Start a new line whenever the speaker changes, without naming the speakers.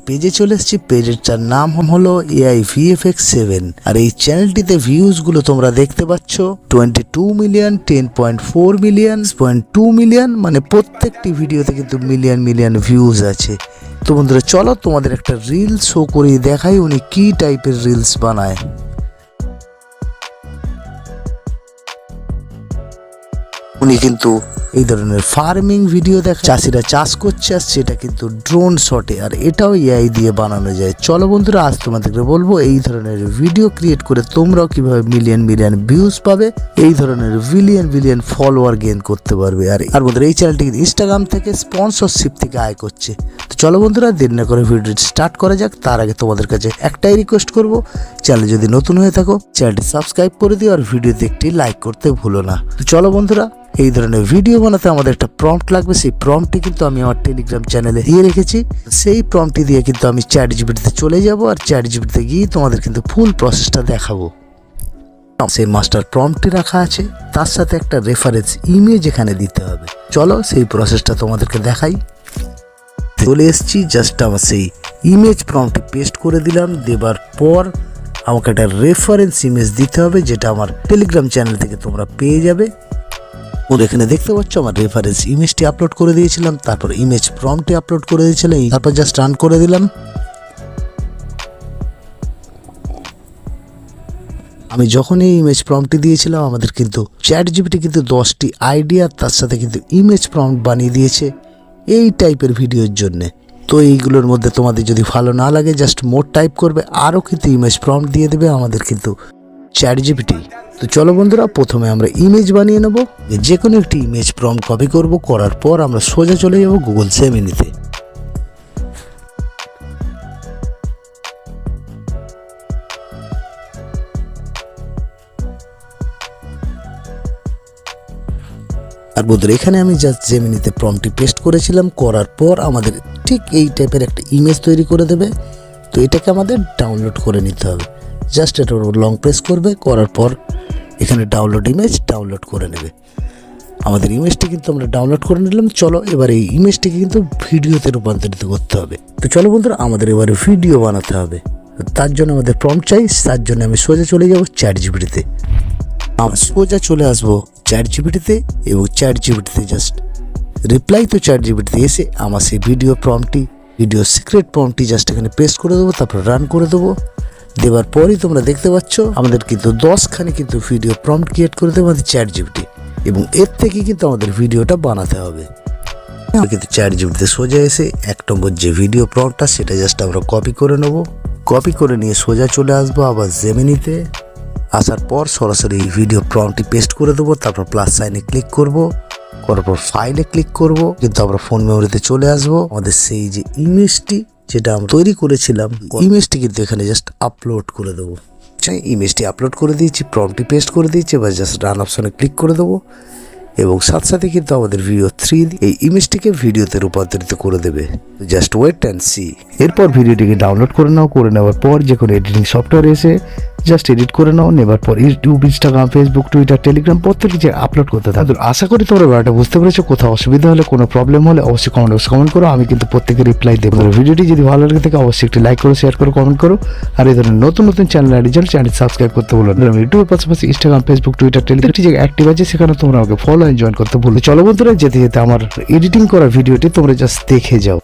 পেজে চলে এসেছি। পেজের নাম হলো AI VFX 7 আর এই চ্যানেলটিতে ভিউজ গুলো তোমরা দেখতে পাচ্ছ 22 মিলিয়ন, 10.4 মিলিয়ন, 0.2 মিলিয়ন, মানে প্রত্যেকটি ভিডিওতে কিন্তু মিলিয়ন ভিউজ আছে। তো বন্ধুরা চলো তোমাদের একটা রিল শো করে দেখাই উনি কি টাইপের রিলস বানায়। উনি কিন্তু এই ধরনের ফার্মিং ভিডিও দেখা, চাষিরা চাষ করছে আর সেটা কিন্তু ড্রোন শটে, আর এটাও AI দিয়ে বানানো যায়। চলো বন্ধুরা আজ তোমাদেরকে বলবো এই ধরনের ভিডিও ক্রিয়েট করে তোমরাও কিভাবে মিলিয়ন ভিউজ পাবে, এই ধরনের বিলিয়ন ফলোয়ার গেইন করতে পারবে। আর বন্ধুরা এই চ্যানেলটি ইনস্টাগ্রাম থেকে স্পন্সরশিপ থেকে আয় করছে। তো চলো বন্ধুরা দেরি না করে ভিডিওটি স্টার্ট করা যাক। তার আগে তোমাদের কাছে একটাই রিকোয়েস্ট করব, চ্যানেল যদি নতুন হয়ে থাকো চ্যানেলটি সাবস্ক্রাইব করে দিও আর ভিডিওতে একটি লাইক করতে ভুলো না। তো চলো বন্ধুরা এই ধরনের ভিডিও বানাতে আমাদের একটা প্রম্পট লাগবে। সেই প্রম্পটটি কিন্তু আমি আমার টেলিগ্রাম চ্যানেলে দিয়ে রেখেছি। সেই প্রম্পটটি দিয়ে কিন্তু আমি চ্যাটজিপিটিতে চলে যাব আর চ্যাটজিপিটিতে গিয়ে তোমাদের কিন্তু ফুল প্রসেসটা দেখাবো। সেই মাস্টার প্রম্পটটি রাখা আছে, তার সাথে একটা রেফারেন্স ইমেজ এখানে দিতে হবে। চলো সেই প্রসেসটা তোমাদেরকে দেখাই। চলে এসেছি, জাস্ট আমার সেই ইমেজ প্রম্পটটি পেস্ট করে দিলাম। দেবার পর আমাকে একটা রেফারেন্স ইমেজ দিতে হবে, যেটা আমার টেলিগ্রাম চ্যানেল থেকে তোমরা পেয়ে যাবে। এখানে দেখতে পাচ্ছ আমার রেফারেন্স ইমেজটি আপলোড করে দিয়েছিলাম, তারপর ইমেজ প্রম্পটটি আপলোড করে দিয়েছিলাম, তারপর জাস্ট রান করে দিলাম। আমি যখন এই ইমেজ প্রম্পটটি দিয়েছিলাম আমাদের কিন্তু চ্যাটজিপিটি কিন্তু 10টি আইডিয়া তার সাথে কিন্তু ইমেজ প্রম্পট বানিয়ে দিয়েছে এই টাইপের ভিডিওর জন্য। তো এইগুলোর মধ্যে তোমাদের যদি ভালো না লাগে জাস্ট মোর টাইপ করবে, আরও কিন্তু ইমেজ প্রম্পট দিয়ে দেবে আমাদের কিন্তু চ্যাটজিপিটি। তো চলো বন্ধুরা প্রথমে আমরা ইমেজ বানিয়ে নেব। যে কোনো একটি ইমেজ প্রম্পট কপি করব, করার পর আমরা সোজা চলে যাব গুগল জেমিনিতে। আর বন্ধুরা এখানে আমি জাস্ট জেমিনিতে প্রম্পটটি পেস্ট করেছিলাম, করার পর আমাদের ঠিক এই টাইপের একটা ইমেজ তৈরি করে দেবে। তো এটাকে আমাদের ডাউনলোড করে নিতে হবে। জাস্ট এটা লং প্রেস করবে, করার পর এখানে ডাউনলোড ইমেজ ডাউনলোড করে নেবে। আমাদের ইমেজটি কিন্তু আমরা ডাউনলোড করে নিলাম। চলো এবার এই ইমেজটিকে কিন্তু ভিডিওতে রূপান্তরিত করতে হবে। তো চলো বন্ধুরা আমাদের এবারে ভিডিও বানাতে হবে। তার জন্য আমাদের প্রম্পট চাই, তার জন্য আমি সোজা চলে যাব চ্যাটজিপিটিতে। আমি সোজা চলে আসবো চ্যাটজিপিটিতে এবং চ্যাটজিপিটিতে জাস্ট রিপ্লাই তো চ্যাটজিপিটিতে এসে আমার সেই ভিডিও সিক্রেট প্রম্পটটি জাস্ট এখানে পেস্ট করে দেবো, তারপর রান করে দেবো। দেবার পরই তোমরা দেখতে পাচ্ছ আমাদের কিন্তু 10খানি কিন্তু ভিডিও প্রম্পট ক্রিয়েট করে দেবো আমাদের চ্যাটজিপিটি, এবং এর থেকে কিন্তু আমাদের ভিডিওটা বানাতে হবে। কিন্তু চ্যাটজিপিটিতে সোজা এসে 1 নম্বর যে ভিডিও প্রম্পটটা সেটা জাস্ট আমরা কপি করে নেব। কপি করে নিয়ে সোজা চলে আসবো আবার জেমিনিতে। আসার পর সরাসরি ভিডিও প্রম্পটটি পেস্ট করে দেবো, তারপর প্লাস সাইনে ক্লিক করব, করার পর ফাইলে ক্লিক করব। কিন্তু আমরা ফোন মেমোরিতে চলে আসবো। আমাদের সেই যে ইমেজটি যেটা আমরা তৈরি করেছিলাম ইমেজটি কিন্তু এখানে জাস্ট আপলোড করে দেবো। ইমেজটি আপলোড করে দিয়েছি, প্রম্পটটি পেস্ট করে দিয়েছি, এবার জাস্ট রান অপশনে ক্লিক করে দেবো এবং সাথে সাথে কিন্তু আমাদের ভিডিও 3 এই ইমেজটিকে ভিডিওতে রূপান্তরিত করে দেবে। Just wait and see. এরপর ভিডিওটিকে ডাউনলোড করে নাও, করে নেওয়ার পর যে কোনো এডিটিং সফটওয়্যার এসে জাস্ট এডিট করে নাও। নেবার পর YouTube, Instagram, Facebook, Twitter, Telegram প্রত্যেক কিছু আপলোড করতে থাকো। আশা করি তোমরা ব্যাপারটা বুঝতে পেরেছো। কোথাও অসুবিধা হলে, কোনো প্রবলেম হলে অবশ্যই কমেন্ট করো, আমি কিন্তু প্রত্যেকের রিপ্লাই দেবো। ভিডিওটি যদি ভালো লাগে থাকে অবশ্যই একটি লাইক করো, শেয়ার করো, কমেন্ট করো। আর এই ধরনের নতুন চ্যানেল আইডির জন্য চ্যানেল সাবস্ক্রাইব করতে বলো। ইউটিউবের পাশাপাশি ইনস্টাগ্রাম, ফেসবুক, টুইটার, টেলিগ্রাম যে অ্যাক্টিভ আছে সেখানে তোমরা আমাকে ফলো এন্ড জয়েন করতে ভুলো। চলো বন্ধুরা যেতে আমার এডিটিং করা ভিডিওটি তোমরা জাস্ট দেখে যাও।